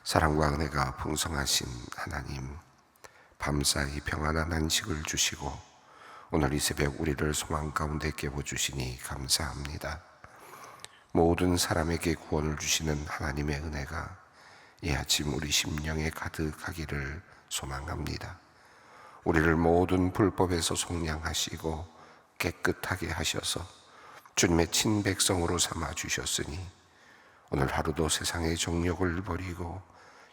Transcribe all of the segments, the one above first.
사랑과 은혜가 풍성하신 하나님, 밤사이 평안한 안식을 주시고 오늘 이 새벽 우리를 소망 가운데 깨워주시니 감사합니다. 모든 사람에게 구원을 주시는 하나님의 은혜가 이 아침 우리 심령에 가득하기를 소망합니다. 우리를 모든 불법에서 속량하시고 깨끗하게 하셔서 주님의 친백성으로 삼아 주셨으니 오늘 하루도 세상의 정욕을 버리고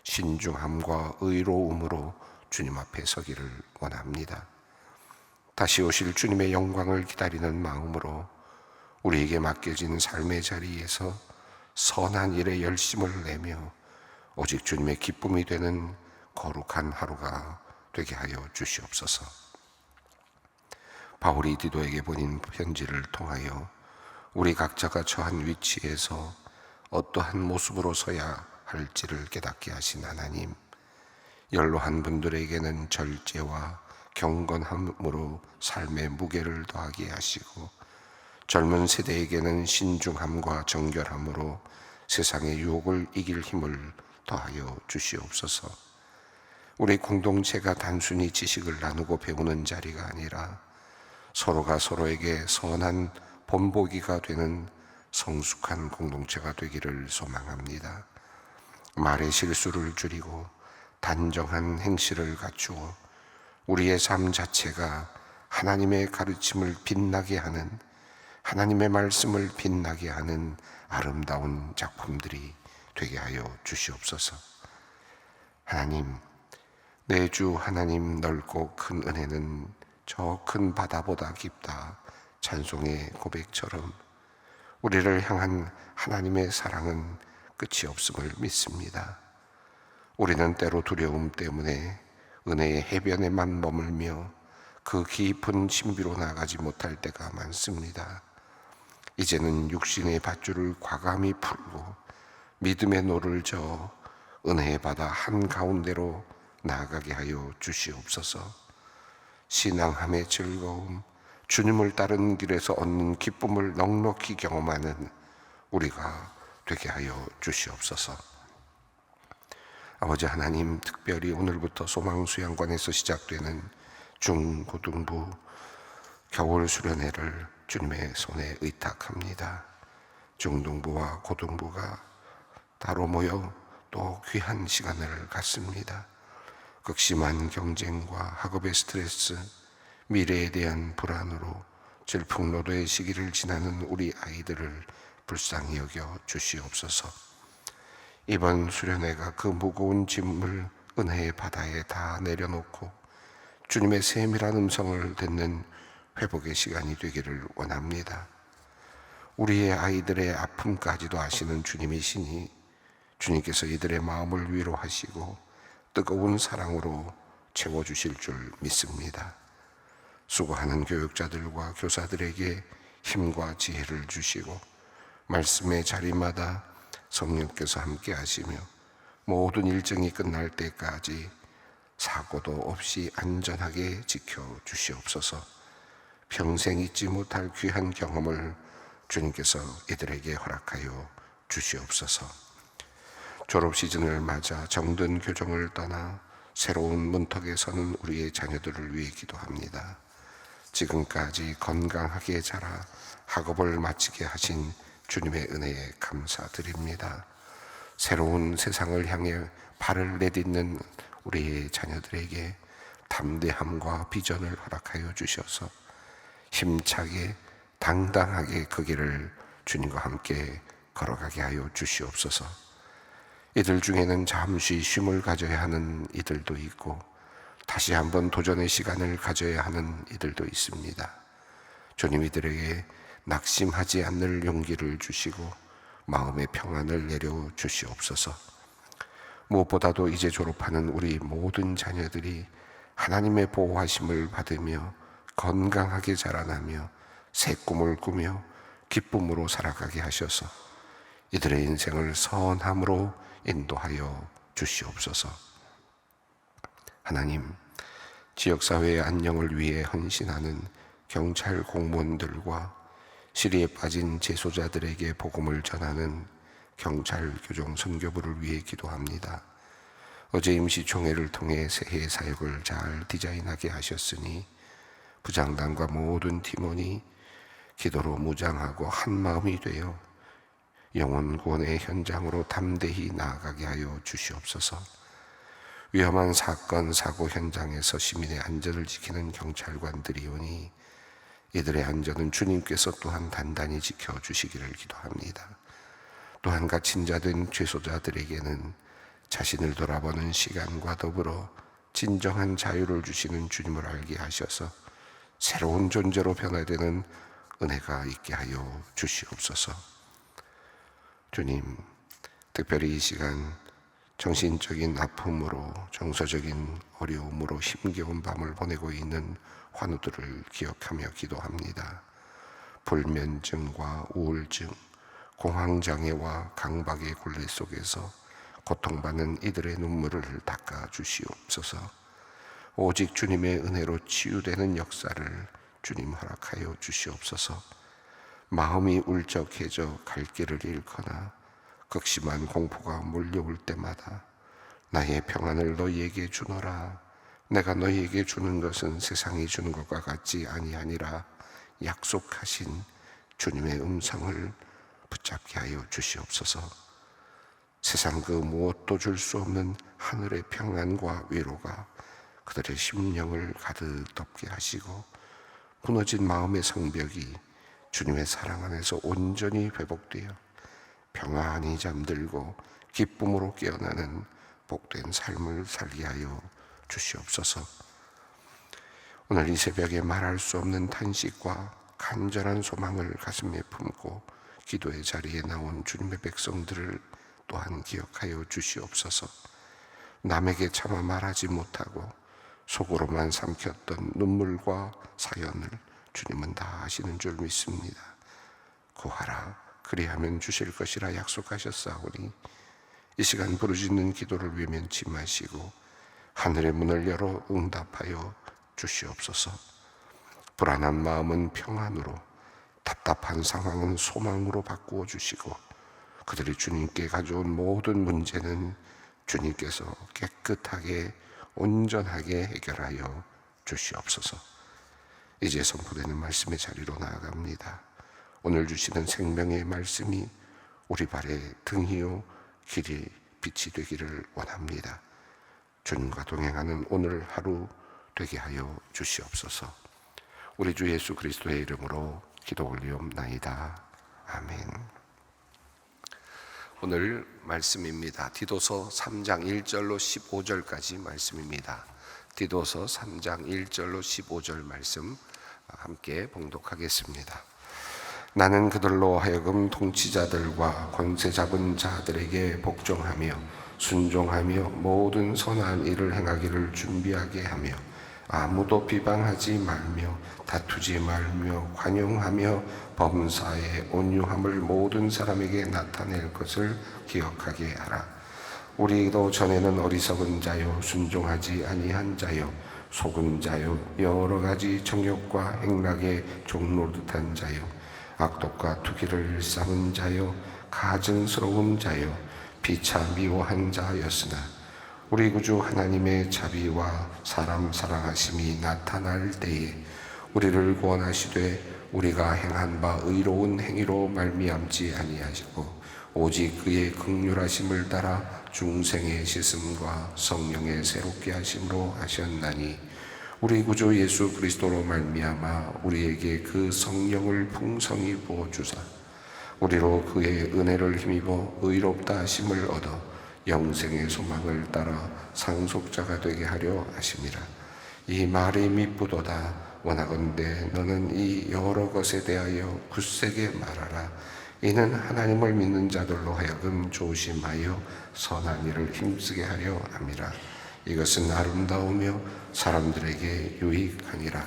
신중함과 의로움으로 주님 앞에 서기를 원합니다. 다시 오실 주님의 영광을 기다리는 마음으로 우리에게 맡겨진 삶의 자리에서 선한 일에 열심을 내며 오직 주님의 기쁨이 되는 거룩한 하루가 되게 하여 주시옵소서. 바울이 디도에게 보낸 편지를 통하여 우리 각자가 처한 위치에서 어떠한 모습으로 서야 할지를 깨닫게 하신 하나님, 연로한 분들에게는 절제와 경건함으로 삶의 무게를 더하게 하시고 젊은 세대에게는 신중함과 정결함으로 세상의 유혹을 이길 힘을 더하여 주시옵소서. 우리 공동체가 단순히 지식을 나누고 배우는 자리가 아니라 서로가 서로에게 선한 본보기가 되는 성숙한 공동체가 되기를 소망합니다. 말의 실수를 줄이고 단정한 행실을 갖추어 우리의 삶 자체가 하나님의 가르침을 빛나게 하는, 하나님의 말씀을 빛나게 하는 아름다운 작품들이 되게 하여 주시옵소서. 하나님, 내 주 하나님, 넓고 큰 은혜는 저 큰 바다보다 깊다 찬송의 고백처럼 우리를 향한 하나님의 사랑은 끝이 없음을 믿습니다. 우리는 때로 두려움 때문에 은혜의 해변에만 머물며 그 깊은 신비로 나가지 못할 때가 많습니다. 이제는 육신의 밧줄을 과감히 풀고 믿음의 노를 저어 은혜의 바다 한가운데로 나아가게 하여 주시옵소서. 신앙함의 즐거움, 주님을 따르는 길에서 얻는 기쁨을 넉넉히 경험하는 우리가 되게 하여 주시옵소서. 아버지 하나님, 특별히 오늘부터 소망수양관에서 시작되는 중고등부 겨울 수련회를 주님의 손에 의탁합니다. 중등부와 고등부가 따로 모여 또 귀한 시간을 갖습니다. 극심한 경쟁과 학업의 스트레스, 미래에 대한 불안으로 질풍노도의 시기를 지나는 우리 아이들을 불쌍히 여겨 주시옵소서. 이번 수련회가 그 무거운 짐을 은혜의 바다에 다 내려놓고 주님의 세밀한 음성을 듣는 회복의 시간이 되기를 원합니다. 우리의 아이들의 아픔까지도 아시는 주님이시니 주님께서 이들의 마음을 위로하시고 뜨거운 사랑으로 채워주실 줄 믿습니다. 수고하는 교육자들과 교사들에게 힘과 지혜를 주시고 말씀의 자리마다 성령께서 함께 하시며 모든 일정이 끝날 때까지 사고도 없이 안전하게 지켜주시옵소서. 평생 잊지 못할 귀한 경험을 주님께서 이들에게 허락하여 주시옵소서. 졸업 시즌을 맞아 정든 교정을 떠나 새로운 문턱에 서는 우리의 자녀들을 위해 기도합니다. 지금까지 건강하게 자라 학업을 마치게 하신 주님의 은혜에 감사드립니다. 새로운 세상을 향해 발을 내딛는 우리의 자녀들에게 담대함과 비전을 허락하여 주셔서 힘차게 당당하게 그 길을 주님과 함께 걸어가게 하여 주시옵소서. 이들 중에는 잠시 쉼을 가져야 하는 이들도 있고 다시 한번 도전의 시간을 가져야 하는 이들도 있습니다. 주님, 이들에게 낙심하지 않을 용기를 주시고 마음의 평안을 내려 주시옵소서. 무엇보다도 이제 졸업하는 우리 모든 자녀들이 하나님의 보호하심을 받으며 건강하게 자라나며 새 꿈을 꾸며 기쁨으로 살아가게 하셔서 이들의 인생을 선함으로 인도하여 주시옵소서. 하나님, 지역사회의 안녕을 위해 헌신하는 경찰 공무원들과 시리에 빠진 재소자들에게 복음을 전하는 경찰 교정 선교부를 위해 기도합니다. 어제 임시총회를 통해 새해 사역을 잘 디자인하게 하셨으니 부장단과 모든 팀원이 기도로 무장하고 한 마음이 되어 영혼 구원의 현장으로 담대히 나아가게 하여 주시옵소서. 위험한 사건, 사고 현장에서 시민의 안전을 지키는 경찰관들이 오니 이들의 안전은 주님께서 또한 단단히 지켜주시기를 기도합니다. 또한 갇힌 자된 죄소자들에게는 자신을 돌아보는 시간과 더불어 진정한 자유를 주시는 주님을 알게 하셔서 새로운 존재로 변화되는 은혜가 있게 하여 주시옵소서. 주님, 특별히 이 시간 정신적인 아픔으로, 정서적인 어려움으로 힘겨운 밤을 보내고 있는 환우들을 기억하며 기도합니다. 불면증과 우울증, 공황장애와 강박의 굴레 속에서 고통받는 이들의 눈물을 닦아 주시옵소서. 오직 주님의 은혜로 치유되는 역사를 주님 허락하여 주시옵소서. 마음이 울적해져 갈 길을 잃거나 극심한 공포가 몰려올 때마다 나의 평안을 너희에게 주노라, 내가 너희에게 주는 것은 세상이 주는 것과 같지 아니하니라 약속하신 주님의 음성을 붙잡게 하여 주시옵소서. 세상 그 무엇도 줄 수 없는 하늘의 평안과 위로가 그들의 심령을 가득 덮게 하시고 무너진 마음의 성벽이 주님의 사랑 안에서 온전히 회복되어 평안히 잠들고 기쁨으로 깨어나는 복된 삶을 살게 하여 주시옵소서. 오늘 이 새벽에 말할 수 없는 탄식과 간절한 소망을 가슴에 품고 기도의 자리에 나온 주님의 백성들을 또한 기억하여 주시옵소서. 남에게 차마 말하지 못하고 속으로만 삼켰던 눈물과 사연을 주님은 다 아시는 줄 믿습니다. 구하라, 그리하면 주실 것이라 약속하셨사오니 이 시간 부르짖는 기도를 외면치 마시고 하늘의 문을 열어 응답하여 주시옵소서. 불안한 마음은 평안으로, 답답한 상황은 소망으로 바꾸어 주시고 그들이 주님께 가져온 모든 문제는 주님께서 깨끗하게 온전하게 해결하여 주시옵소서. 이제 선포되는 말씀의 자리로 나아갑니다. 오늘 주시는 생명의 말씀이 우리 발의 등이요 길이 빛이 되기를 원합니다. 주님과 동행하는 오늘 하루 되게 하여 주시옵소서. 우리 주 예수 그리스도의 이름으로 기도 올리옵나이다. 아멘. 오늘 말씀입니다. 디도서 3장 1절로 15절까지 말씀입니다. 디도서 3장 1절로 15절 말씀 함께 봉독하겠습니다. 나는 그들로 하여금 통치자들과 권세 잡은 자들에게 복종하며 순종하며 모든 선한 일을 행하기를 준비하게 하며 아무도 비방하지 말며 다투지 말며 관용하며 범사에 온유함을 모든 사람에게 나타낼 것을 기억하게 하라. 우리도 전에는 어리석은 자요 순종하지 아니한 자요 속은 자요 여러 가지 정욕과 행락에 종노릇한 자요 악독과 투기를 일삼은 자요 가증스러운 자요 비차 미워한 자였으나 우리 구주 하나님의 자비와 사람 사랑하심이 나타날 때에 우리를 구원하시되 우리가 행한 바 의로운 행위로 말미암지 아니하시고 오직 그의 긍휼하심을 따라 중생의 씻음과 성령의 새롭게 하심으로 하셨나니 우리 구주 예수 그리스도로 말미암아 우리에게 그 성령을 풍성히 부어주사 우리로 그의 은혜를 힘입어 의롭다 하심을 얻어 영생의 소망을 따라 상속자가 되게 하려 하심이라. 이 말이 미쁘도다. 원하건대 너는 이 여러 것에 대하여 굳세게 말하라. 이는 하나님을 믿는 자들로 하여금 조심하여 선한 일을 힘쓰게 하려 함이라. 이것은 아름다우며 사람들에게 유익하니라.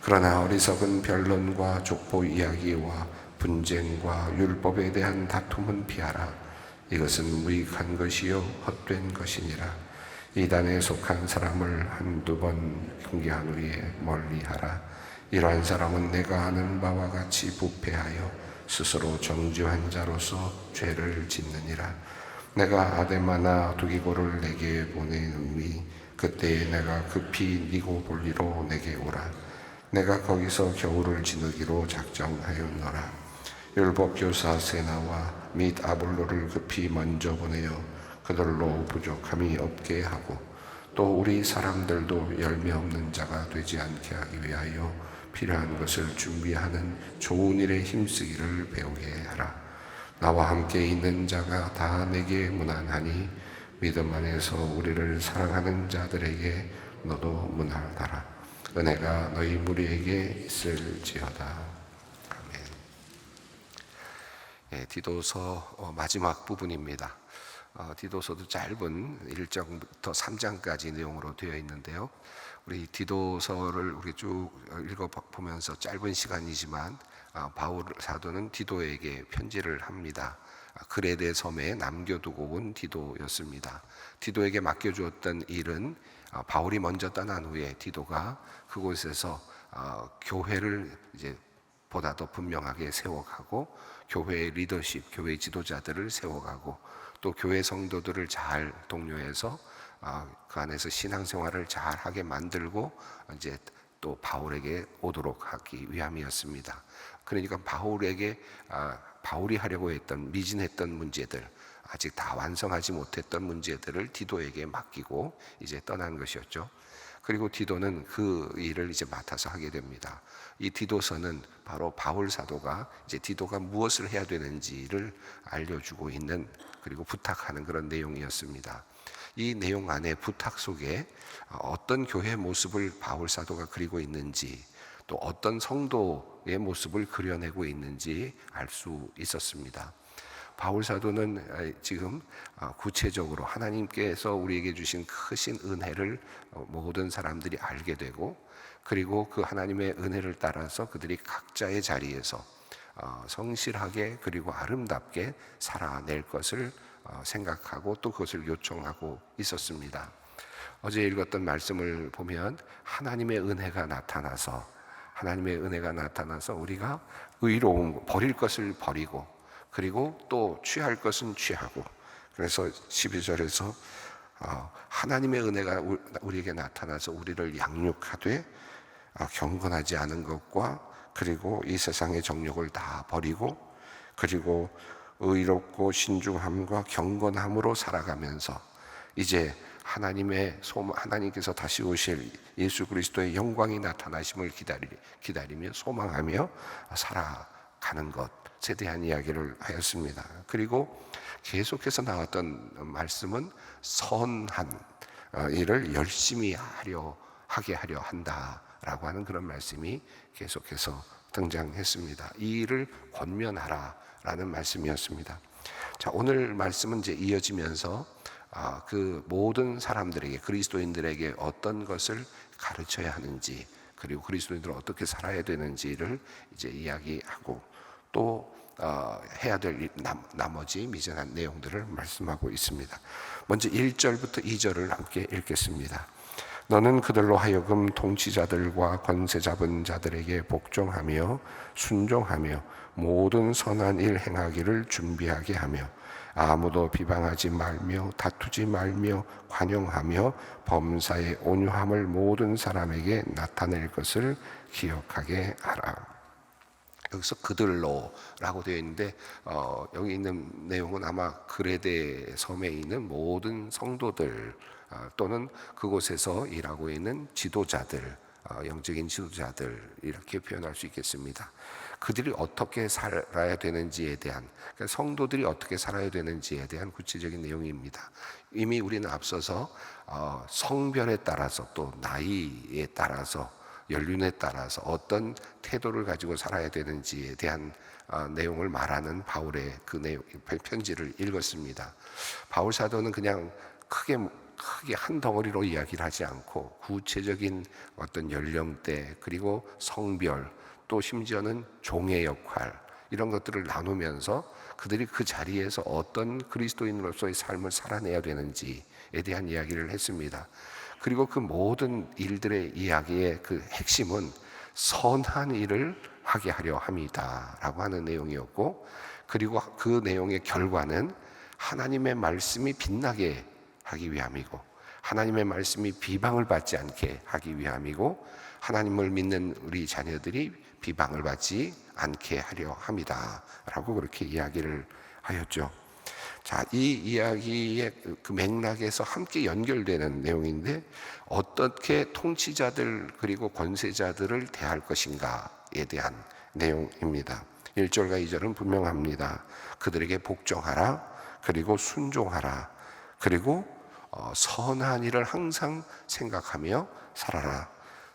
그러나 어리석은 변론과 족보 이야기와 분쟁과 율법에 대한 다툼은 피하라. 이것은 무익한 것이요 헛된 것이니라. 이단에 속한 사람을 한두 번 경계한 후에 멀리하라. 이러한 사람은 내가 아는 바와 같이 부패하여 스스로 정죄한 자로서 죄를 짓느니라. 내가 아데마나 두기고를 내게 보내노니 그때에 내가 급히 니고볼리로 내게 오라. 내가 거기서 겨울을 지내기로 작정하였노라. 율법교사 세나와 및 아볼로를 급히 먼저 보내어 그들로 부족함이 없게 하고 또 우리 사람들도 열매 없는 자가 되지 않게 하기 위하여 필요한 것을 준비하는 좋은 일에 힘쓰기를 배우게 하라. 나와 함께 있는 자가 다 내게 무난하니 믿음 안에서 우리를 사랑하는 자들에게 너도 무난하라. 은혜가 너희 무리에게 있을지어다. 아멘. 예, 디도서 마지막 부분입니다. 디도서도 짧은 1장부터 3장까지 내용으로 되어 있는데요. 우리 디도서를 우리 쭉 읽어보면서 짧은 시간이지만 바울 사도는 디도에게 편지를 합니다. 그레데 섬에 남겨두고 온 디도였습니다. 디도에게 맡겨주었던 일은 바울이 먼저 떠난 후에 디도가 그곳에서 교회를 이제 보다 더 분명하게 세워가고 교회의 리더십, 교회의 지도자들을 세워가고 또 교회 성도들을 잘 독려해서 그 안에서 신앙생활을 잘 하게 만들고 이제 또 바울에게 오도록 하기 위함이었습니다. 그러니까 바울이 하려고 했던 미진했던 문제들, 아직 다 완성하지 못했던 문제들을 디도에게 맡기고 이제 떠난 것이었죠. 그리고 디도는 그 일을 이제 맡아서 하게 됩니다. 이 디도서는 바로 바울 사도가 이제 디도가 무엇을 해야 되는지를 알려주고 있는, 그리고 부탁하는 그런 내용이었습니다. 이 내용 안에 부탁 속에 어떤 교회 모습을 바울 사도가 그리고 있는지, 또 어떤 성도의 모습을 그려내고 있는지 알 수 있었습니다. 바울 사도는 지금 구체적으로 하나님께서 우리에게 주신 크신 은혜를 모든 사람들이 알게 되고, 그리고 그 하나님의 은혜를 따라서 그들이 각자의 자리에서 성실하게 그리고 아름답게 살아낼 것을 생각하고 또 그것을 요청하고 있었습니다. 어제 읽었던 말씀을 보면 하나님의 은혜가 나타나서 우리가 의로운 버릴 것을 버리고, 그리고 또 취할 것은 취하고, 그래서 12절에서 하나님의 은혜가 우리에게 나타나서 우리를 양육하되 경건하지 않은 것과 그리고 이 세상의 정욕을 다 버리고, 그리고 의롭고 신중함과 경건함으로 살아가면서 이제 하나님께서 다시 오실 예수 그리스도의 영광이 나타나심을 기다리며 소망하며 살아가는 것에 대한 이야기를 하였습니다. 그리고 계속해서 나왔던 말씀은 선한 일을 열심히 하게 하려 한다라고 하는 그런 말씀이 계속해서 등장했습니다. 이 일을 권면하라라는 말씀이었습니다. 자, 오늘 말씀은 이제 이어지면서 그 모든 사람들에게, 그리스도인들에게 어떤 것을 가르쳐야 하는지, 그리고 그리스도인들은 어떻게 살아야 되는지를 이제 이야기하고 또 해야 될 나머지 미진한 내용들을 말씀하고 있습니다. 먼저 1절부터 2절을 함께 읽겠습니다. 너는 그들로 하여금 통치자들과 권세 잡은 자들에게 복종하며 순종하며 모든 선한 일 행하기를 준비하게 하며 아무도 비방하지 말며 다투지 말며 관용하며 범사의 온유함을 모든 사람에게 나타낼 것을 기억하게 하라. 여기서 그들로라고 되어 있는데 여기 있는 내용은 아마 그레데 섬에 있는 모든 성도들 또는 그곳에서 일하고 있는 지도자들, 영적인 지도자들, 이렇게 표현할 수 있겠습니다. 그들이 어떻게 살아야 되는지에 대한, 그러니까 성도들이 어떻게 살아야 되는지에 대한 구체적인 내용입니다. 이미 우리는 앞서서 성별에 따라서 또 나이에 따라서 연륜에 따라서 어떤 태도를 가지고 살아야 되는지에 대한 내용을 말하는 바울의 그 편지를 읽었습니다. 바울 사도는 그냥 크게 한 덩어리로 이야기를 하지 않고 구체적인 어떤 연령대, 그리고 성별, 또 심지어는 종의 역할, 이런 것들을 나누면서 그들이 그 자리에서 어떤 그리스도인으로서의 삶을 살아내야 되는지에 대한 이야기를 했습니다. 그리고 그 모든 일들의 이야기의 그 핵심은 선한 일을 하게 하려 함이다 라고 하는 내용이었고, 그리고 그 내용의 결과는 하나님의 말씀이 빛나게 하기 위함이고, 하나님의 말씀이 비방을 받지 않게 하기 위함이고, 하나님을 믿는 우리 자녀들이 비방을 받지 않게 하려 함이다 라고 그렇게 이야기를 하였죠. 자, 이 이야기의 그 맥락에서 함께 연결되는 내용인데, 어떻게 통치자들 그리고 권세자들을 대할 것인가에 대한 내용입니다. 1절과 2절은 분명합니다. 그들에게 복종하라, 그리고 순종하라, 그리고 선한 일을 항상 생각하며 살아라.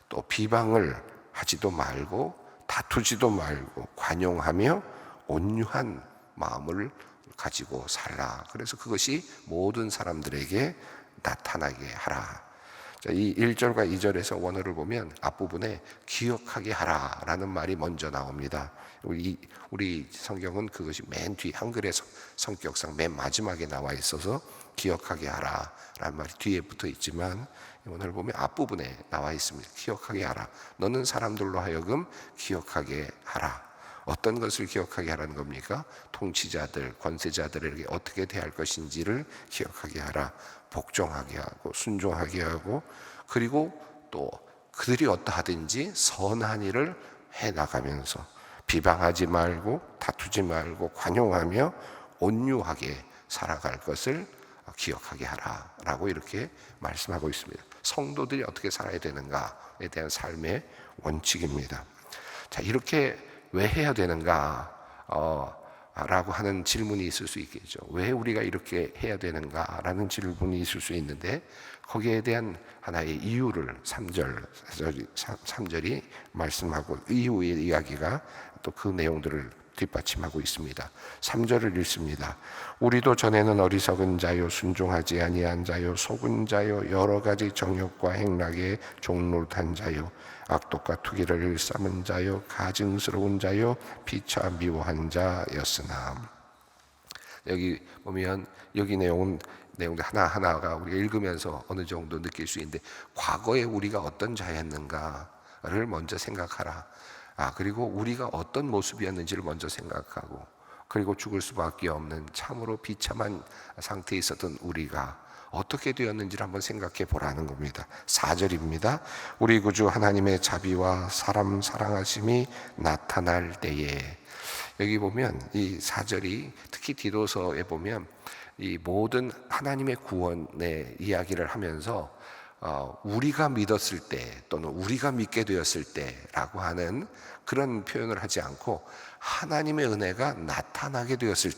또 비방을 하지도 말고 다투지도 말고 관용하며 온유한 마음을 가지고 살라. 그래서 그것이 모든 사람들에게 나타나게 하라. 이 1절과 2절에서 원어를 보면 앞부분에 기억하게 하라라는 말이 먼저 나옵니다. 우리 성경은 그것이 맨 뒤, 한글의 성격상 맨 마지막에 나와 있어서 기억하게 하라라는 말이 뒤에 붙어 있지만, 오늘 보면 앞부분에 나와 있습니다. 기억하게 하라. 너는 사람들로 하여금 기억하게 하라. 어떤 것을 기억하게 하라는 겁니까? 통치자들, 권세자들에게 어떻게 대할 것인지를 기억하게 하라. 복종하게 하고 순종하게 하고, 그리고 또 그들이 어떠하든지 선한 일을 해나가면서 비방하지 말고 다투지 말고 관용하며 온유하게 살아갈 것을 기억하게 하라라고 이렇게 말씀하고 있습니다. 성도들이 어떻게 살아야 되는가에 대한 삶의 원칙입니다. 자, 이렇게 왜 해야 되는가 라고 하는 질문이 있을 수 있겠죠. 왜 우리가 이렇게 해야 되는가 라는 질문이 있을 수 있는데, 거기에 대한 하나의 이유를 3절이 말씀하고, 이후의 이야기가 또 그 내용들을 뒷받침하고 있습니다. 3절을 읽습니다. 우리도 전에는 어리석은 자요, 순종하지 아니한 자요, 속은 자요, 여러 가지 정욕과 행락에 종노릇한 자요, 악독과 투기를 일삼은 자요, 가증스러운 자요, 피차 미워한 자였으나. 여기 보면 여기 내용들 하나하나가 우리가 읽으면서 어느 정도 느낄 수 있는데, 과거에 우리가 어떤 자였는가를 먼저 생각하라. 그리고 우리가 어떤 모습이었는지를 먼저 생각하고, 그리고 죽을 수밖에 없는 참으로 비참한 상태에 있었던 우리가 어떻게 되었는지를 한번 생각해 보라는 겁니다. 4절입니다. 우리 구주 하나님의 자비와 사람 사랑하심이 나타날 때에. 여기 보면 이 4절이 특히 디도서에 보면 이 모든 하나님의 구원의 이야기를 하면서 우리가 믿었을 때 또는 우리가 믿게 되었을 때라고 하는 그런 표현을 하지 않고 하나님의 은혜가 나타나게 되었을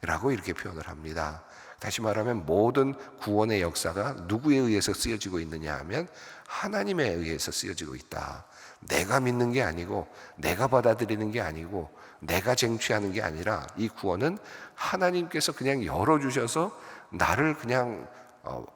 때라고 이렇게 표현을 합니다. 다시 말하면 모든 구원의 역사가 누구에 의해서 쓰여지고 있느냐 하면 하나님에 의해서 쓰여지고 있다. 내가 믿는 게 아니고, 내가 받아들이는 게 아니고, 내가 쟁취하는 게 아니라, 이 구원은 하나님께서 그냥 열어주셔서 나를 그냥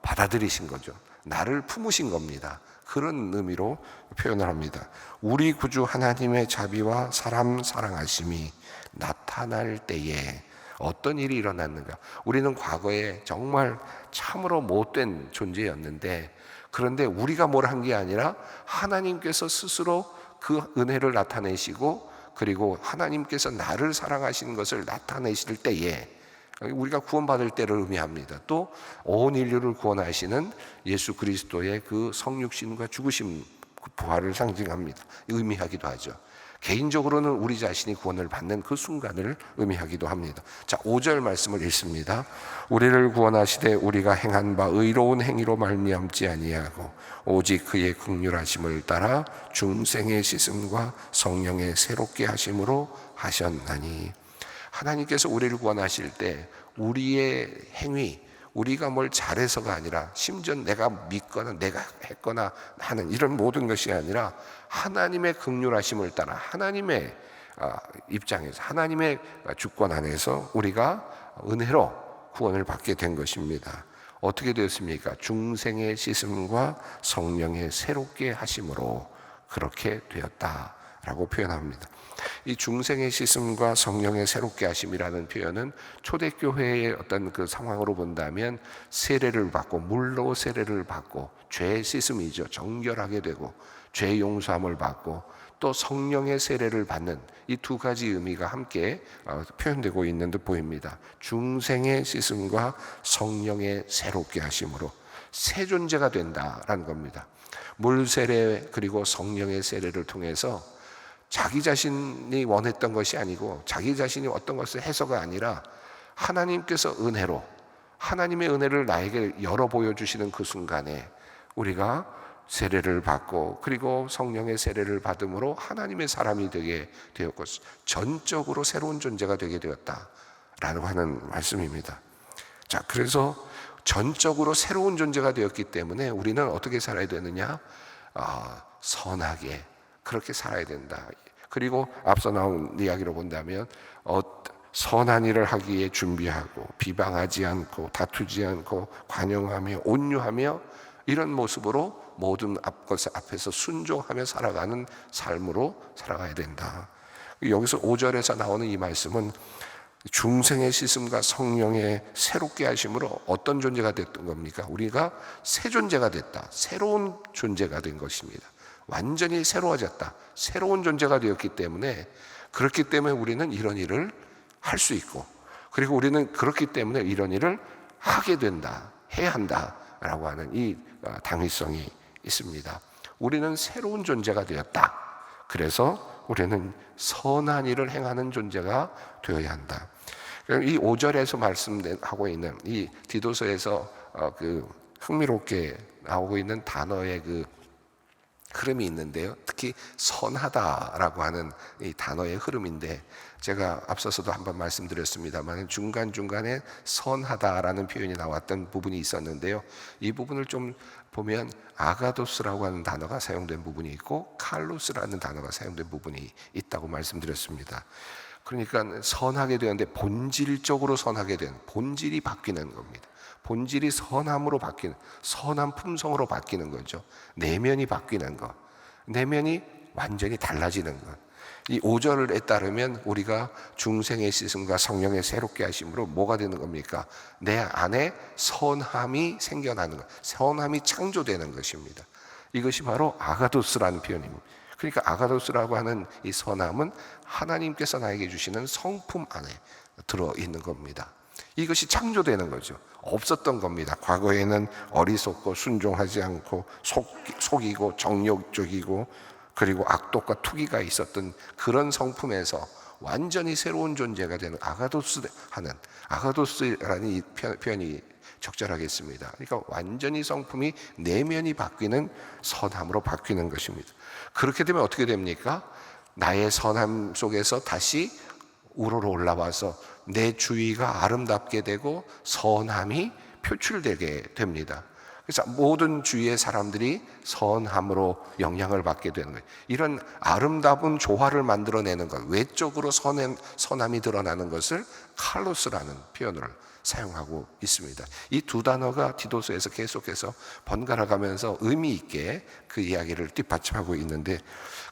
받아들이신 거죠. 나를 품으신 겁니다. 그런 의미로 표현을 합니다. 우리 구주 하나님의 자비와 사람 사랑하심이 나타날 때에 어떤 일이 일어났는가? 우리는 과거에 정말 참으로 못된 존재였는데, 그런데 우리가 뭘 한 게 아니라 하나님께서 스스로 그 은혜를 나타내시고, 그리고 하나님께서 나를 사랑하시는 것을 나타내실 때에, 우리가 구원받을 때를 의미합니다. 또 온 인류를 구원하시는 예수 그리스도의 그 성육신과 죽으심, 그 부활을 상징합니다. 의미하기도 하죠. 개인적으로는 우리 자신이 구원을 받는 그 순간을 의미하기도 합니다. 자, 5절 말씀을 읽습니다. 우리를 구원하시되 우리가 행한 바 의로운 행위로 말미암지 아니하고 오직 그의 긍휼하심을 따라 중생의 씻음과 성령의 새롭게 하심으로 하셨나니. 하나님께서 우리를 구원하실 때 우리의 행위, 우리가 뭘 잘해서가 아니라, 심지어 내가 믿거나 내가 했거나 하는 이런 모든 것이 아니라 하나님의 긍휼하심을 따라 하나님의 입장에서, 하나님의 주권 안에서 우리가 은혜로 구원을 받게 된 것입니다. 어떻게 되었습니까? 중생의 씻음과 성령의 새롭게 하심으로 그렇게 되었다라고 표현합니다. 이 중생의 씻음과 성령의 새롭게 하심이라는 표현은 초대교회의 어떤 그 상황으로 본다면 세례를 받고, 물로 세례를 받고, 죄 씻음이죠. 정결하게 되고 죄 용서함을 받고 또 성령의 세례를 받는 이 두 가지 의미가 함께 표현되고 있는 듯 보입니다. 중생의 씻음과 성령의 새롭게 하심으로 새 존재가 된다라는 겁니다. 물 세례 그리고 성령의 세례를 통해서 자기 자신이 원했던 것이 아니고 자기 자신이 어떤 것을 해서가 아니라 하나님께서 은혜로 하나님의 은혜를 나에게 열어 보여주시는 그 순간에 우리가 세례를 받고 그리고 성령의 세례를 받음으로 하나님의 사람이 되게 되었고 전적으로 새로운 존재가 되게 되었다라고 하는 말씀입니다. 자, 그래서 전적으로 새로운 존재가 되었기 때문에 우리는 어떻게 살아야 되느냐? 선하게 그렇게 살아야 된다. 그리고 앞서 나온 이야기로 본다면 선한 일을 하기에 준비하고 비방하지 않고 다투지 않고 관용하며 온유하며 이런 모습으로 모든 것 앞에서 순종하며 살아가는 삶으로 살아가야 된다. 여기서 5절에서 나오는 이 말씀은 중생의 씻음과 성령의 새롭게 하심으로 어떤 존재가 됐던 겁니까? 우리가 새 존재가 됐다. 새로운 존재가 된 것입니다. 완전히 새로워졌다. 새로운 존재가 되었기 때문에 그렇기 때문에 우리는 이런 일을 할 수 있고 그리고 우리는 그렇기 때문에 이런 일을 하게 된다. 해야 한다라고 하는 이 당위성이 있습니다. 우리는 새로운 존재가 되었다. 그래서 우리는 선한 일을 행하는 존재가 되어야 한다. 이 5절에서 말씀하고 있는 이 디도서에서 그 흥미롭게 나오고 있는 단어의 그 흐름이 있는데요. 특히 선하다라고 하는 이 단어의 흐름인데 제가 앞서서도 한번 말씀드렸습니다만 중간중간에 선하다라는 표현이 나왔던 부분이 있었는데요. 이 부분을 좀 보면 아가도스라고 하는 단어가 사용된 부분이 있고 칼로스라는 단어가 사용된 부분이 있다고 말씀드렸습니다. 그러니까 선하게 되는데 본질적으로 선하게 된 본질이 바뀌는 겁니다. 본질이 선함으로 바뀌는 선한 품성으로 바뀌는 거죠. 내면이 바뀌는 것, 내면이 완전히 달라지는 것. 이 5절에 따르면 우리가 중생의 씻음과 성령의 새롭게 하심으로 뭐가 되는 겁니까? 내 안에 선함이 생겨나는 것, 선함이 창조되는 것입니다. 이것이 바로 아가도스라는 표현입니다. 그러니까 아가도스라고 하는 이 선함은 하나님께서 나에게 주시는 성품 안에 들어있는 겁니다. 이것이 창조되는 거죠. 없었던 겁니다. 과거에는 어리석고 순종하지 않고 속이고 정욕적이고 그리고 악독과 투기가 있었던 그런 성품에서 완전히 새로운 존재가 되는 아가도스라는 이 표현이 적절하겠습니다. 그러니까 완전히 성품이 내면이 바뀌는 선함으로 바뀌는 것입니다. 그렇게 되면 어떻게 됩니까? 나의 선함 속에서 다시 우러러 올라와서 내 주위가 아름답게 되고 선함이 표출되게 됩니다. 그래서 모든 주위의 사람들이 선함으로 영향을 받게 되는 거예요. 이런 아름다운 조화를 만들어내는 것, 외적으로 선함이 드러나는 것을 칼로스라는 표현을 사용하고 있습니다. 이 두 단어가 디도서에서 계속해서 번갈아 가면서 의미 있게 그 이야기를 뒷받침하고 있는데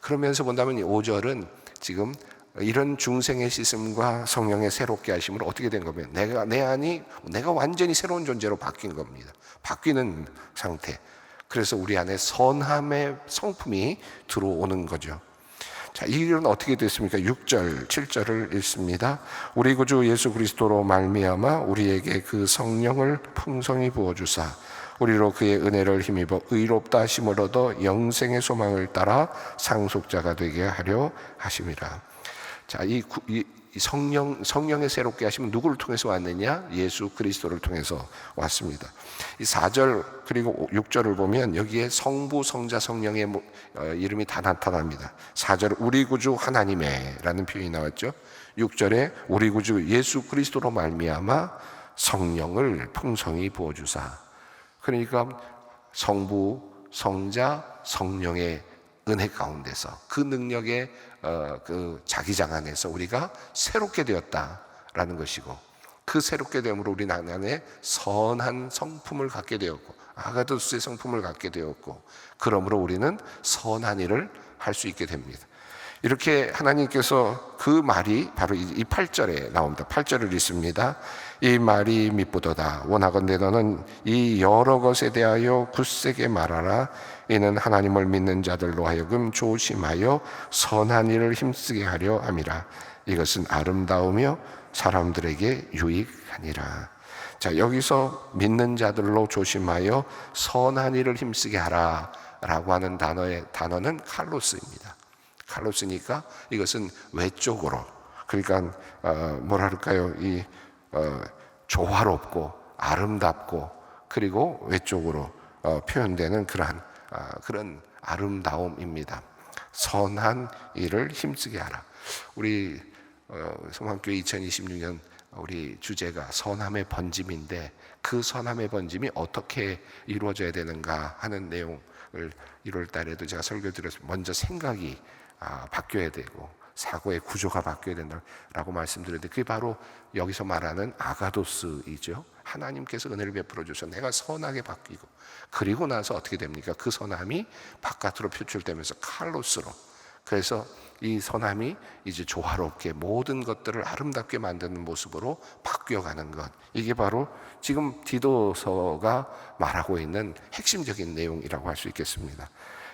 그러면서 본다면 이 5절은 지금 이런 중생의 씻음과 성령의 새롭게 하심으로 어떻게 된 거면 내가 완전히 새로운 존재로 바뀐 겁니다. 바뀌는 상태. 그래서 우리 안에 선함의 성품이 들어오는 거죠. 자, 이 일은 어떻게 됐습니까? 6절, 7절을 읽습니다. 우리 구주 예수 그리스도로 말미암아 우리에게 그 성령을 풍성히 부어주사 우리로 그의 은혜를 힘입어 의롭다 하심을 얻어 영생의 소망을 따라 상속자가 되게 하려 하심이라. 자, 이 성령의 새롭게 하심은 누구를 통해서 왔느냐? 예수 그리스도를 통해서 왔습니다. 이 4절 그리고 6절을 보면 여기에 성부, 성자, 성령의 이름이 다 나타납니다. 4절 우리 구주 하나님의 라는 표현이 나왔죠. 6절에 우리 구주 예수 그리스도로 말미암아 성령을 풍성히 부어주사. 그러니까 성부, 성자, 성령의 은혜 가운데서 그 능력의 그 자기장 안에서 우리가 새롭게 되었다라는 것이고 그 새롭게 됨으로 우리 안에 선한 성품을 갖게 되었고 아가도스의 성품을 갖게 되었고 그러므로 우리는 선한 일을 할 수 있게 됩니다. 이렇게 하나님께서 그 말이 바로 이 8절에 나옵니다. 8절을 읽습니다. 이 말이 미쁘도다. 원하건대 너는 이 여러 것에 대하여 굳세게 말하라. 이는 하나님을 믿는 자들로 하여금 조심하여 선한 일을 힘쓰게 하려 함이라. 이것은 아름다우며 사람들에게 유익하니라. 자, 여기서 믿는 자들로 조심하여 선한 일을 힘쓰게 하라 라고 하는 단어는 칼로스입니다. 칼로스니까 이것은 외적으로, 그러니까 뭐랄까요, 조화롭고 아름답고 그리고 외적으로 표현되는 그런 아름다움입니다. 선한 일을 힘쓰게 하라. 우리 성황교회 2026년 우리 주제가 선함의 번짐인데, 그 선함의 번짐이 어떻게 이루어져야 되는가 하는 내용을 1월 달에도 제가 설교드려서 먼저 생각이 바뀌어야 되고 사고의 구조가 바뀌어야 된다라고 말씀드렸는데, 그게 바로 여기서 말하는 아가도스이죠. 하나님께서 은혜를 베풀어 주셔서 내가 선하게 바뀌고, 그리고 나서 어떻게 됩니까? 그 선함이 바깥으로 표출되면서 칼로스로, 그래서 이 선함이 이제 조화롭게 모든 것들을 아름답게 만드는 모습으로 바뀌어가는 것, 이게 바로 지금 디도서가 말하고 있는 핵심적인 내용이라고 할 수 있겠습니다.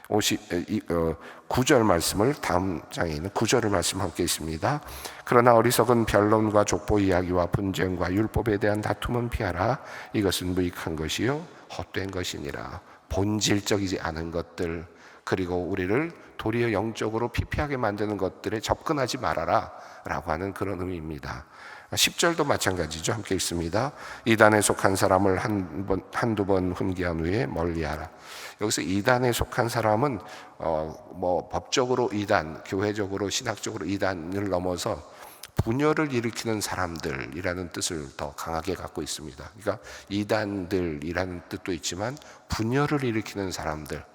9절 말씀을, 다음 장에 있는 9절을 말씀 함께 있습니다. 그러나 어리석은 변론과 족보 이야기와 분쟁과 율법에 대한 다툼은 피하라. 이것은 무익한 것이요 헛된 것이니라. 본질적이지 않은 것들, 그리고 우리를 도리어 영적으로 피폐하게 만드는 것들에 접근하지 말아라 라고 하는 그런 의미입니다. 10절도 마찬가지죠. 함께 읽습니다. 이단에 속한 사람을 한두 번 훈계한 후에 멀리하라. 여기서 이단에 속한 사람은 법적으로 이단, 교회적으로 신학적으로 이단을 넘어서 분열을 일으키는 사람들이라는 뜻을 더 강하게 갖고 있습니다. 그러니까 이단들이라는 뜻도 있지만 분열을 일으키는 사람들,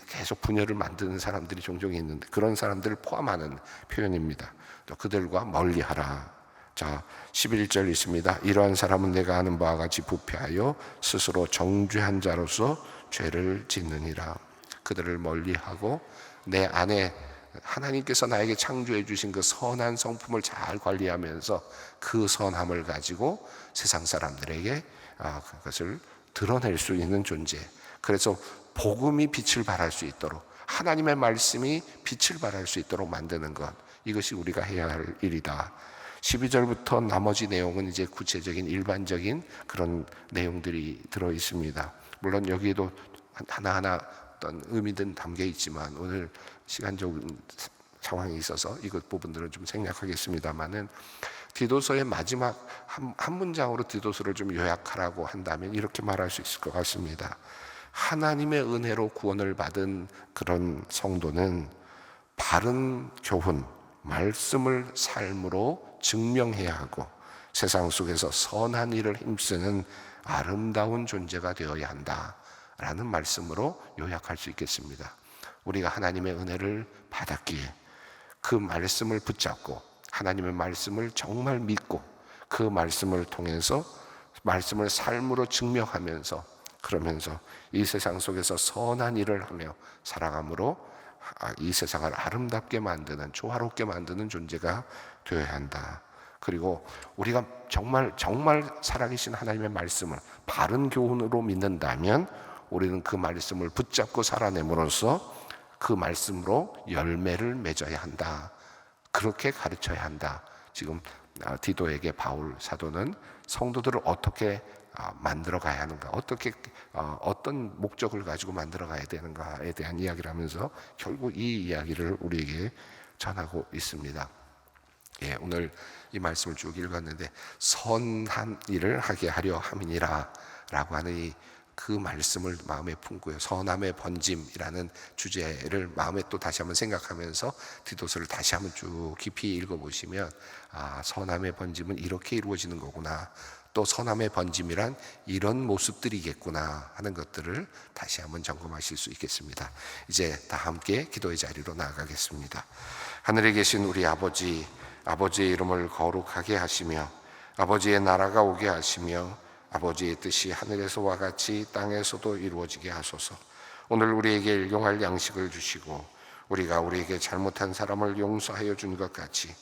계속 분열을 만드는 사람들이 종종 있는데, 그런 사람들을 포함하는 표현입니다. 또 그들과 멀리하라. 자, 11절 있습니다. 이러한 사람은 내가 아는 바와 같이 부패하여 스스로 정죄한 자로서 죄를 짓느니라. 그들을 멀리하고 내 안에 하나님께서 나에게 창조해 주신 그 선한 성품을 잘 관리하면서 그 선함을 가지고 세상 사람들에게 그것을 드러낼 수 있는 존재, 그래서 복음이 빛을 발할 수 있도록, 하나님의 말씀이 빛을 발할 수 있도록 만드는 것, 이것이 우리가 해야 할 일이다. 12절부터 나머지 내용은 이제 구체적인 일반적인 그런 내용들이 들어 있습니다. 물론 여기에도 하나하나 어떤 의미든 담겨 있지만 오늘 시간적인 상황이 있어서 이것 부분들은 좀 생략하겠습니다만은, 디도서의 마지막 한 문장으로 디도서를 좀 요약하라고 한다면 이렇게 말할 수 있을 것 같습니다. 하나님의 은혜로 구원을 받은 그런 성도는 바른 교훈, 말씀을 삶으로 증명해야 하고 세상 속에서 선한 일을 힘쓰는 아름다운 존재가 되어야 한다라는 말씀으로 요약할 수 있겠습니다. 우리가 하나님의 은혜를 받았기에 그 말씀을 붙잡고 하나님의 말씀을 정말 믿고 그 말씀을 통해서 말씀을 삶으로 증명하면서, 그러면서 이 세상 속에서 선한 일을 하며 살아감으로 이 세상을 아름답게 만드는, 조화롭게 만드는 존재가 되어야 한다. 그리고 우리가 정말 살아계신 하나님의 말씀을 바른 교훈으로 믿는다면 우리는 그 말씀을 붙잡고 살아냄으로써 그 말씀으로 열매를 맺어야 한다. 그렇게 가르쳐야 한다. 지금 디도에게 바울 사도는 성도들을 어떻게 만들어 가야 하는가, 어떤 목적을 가지고 만들어 가야 되는가에 대한 이야기를 하면서 결국 이 이야기를 우리에게 전하고 있습니다. 예, 오늘 이 말씀을 쭉 읽었는데 선한 일을 하게 하려 함이니라 라고 하는 그 말씀을 마음에 품고요, 선함의 번짐이라는 주제를 마음에 또 다시 한번 생각하면서 디도서를 다시 한번 쭉 깊이 읽어보시면 선함의 번짐은 이렇게 이루어지는 거구나, 또 선함의 번짐이란 이런 모습들이겠구나 하는 것들을 다시 한번 점검하실 수 있겠습니다. 이제 다 함께 기도의 자리로 나아가겠습니다. 하늘에 계신 우리 아버지, 아버지의 이름을 거룩하게 하시며 아버지의 나라가 오게 하시며 아버지의 뜻이 하늘에서와 같이 땅에서도 이루어지게 하소서. 오늘 우리에게 일용할 양식을 주시고 우리가 우리에게 잘못한 사람을 용서하여 준 것 같이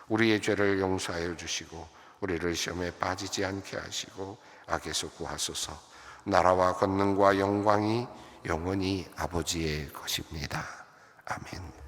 우리의 죄를 용서하여 주시고 우리를 시험에 빠지지 않게 하시고 악에서 구하소서. 나라와 권능과 영광이 영원히 아버지의 것입니다. 아멘.